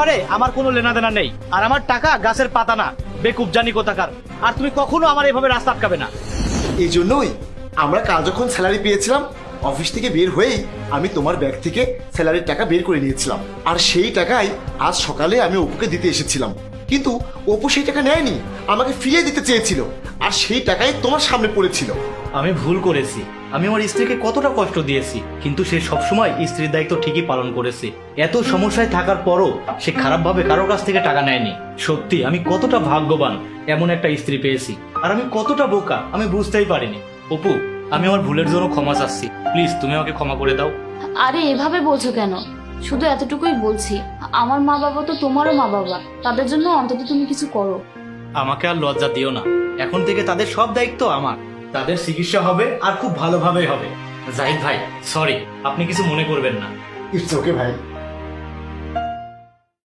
পারে আমার কোনো লেনাদেনা নেই, আর আমার টাকা গাছের পাতা না, বেকুব জানি কোথাকার। আর তুমি কখনো আমার এভাবে রাস্তা আটকাবে না। এই জন্যই আমরা কাল যখন স্যালারি পেয়েছিলাম অফিস থেকে বের হয়েই আমি তোমার ব্যাগ থেকে স্যালারির টাকা বের করে নিয়েছিলাম, আর সেই টাকাই আজ সকালে আমি অপুকে দিতে এসেছিলাম। কিন্তু অপু সেই টাকা নেয়নি, আমাকে ফিরিয়ে দিতে চেয়েছিল, আর সেই টাকাই তোমার সামনে পড়েছিল। আমি ভুল করেছি, আমি আমার স্ত্রীকে কতটা কষ্ট দিয়েছি, কিন্তু সে সবসময় স্ত্রীর দায়িত্ব ঠিকই পালন করেছে। এত সমস্যায় থাকার পরও সে খারাপভাবে কারোর কাছ থেকে টাকা নেয়নি। সত্যি আমি কতটা ভাগ্যবান এমন একটা স্ত্রী পেয়েছি, আর আমি কতটা বোকা আমি বুঝতেই পারিনি। অপু, আমি আমার ভুলের জন্য ক্ষমা চাচ্ছি, প্লিজ তুমি আমাকে ক্ষমা করে দাও। আরে এভাবে বলছো কেন? শুধু এতটুকুই বলছি, আমার মা বাবা তো তোমারও মা বাবা, তাদের জন্য অন্তত তুমি কিছু করো। আমাকে আর লজ্জা দিও না, এখন থেকে তাদের সব দায়িত্ব আমার। তাদের চিকিৎসা হবে, আর খুব ভালোভাবেই হবে। জাহিদ ভাই, সরি, আপনি কিছু মনে করবেন না। ইটস ওকে ভাই।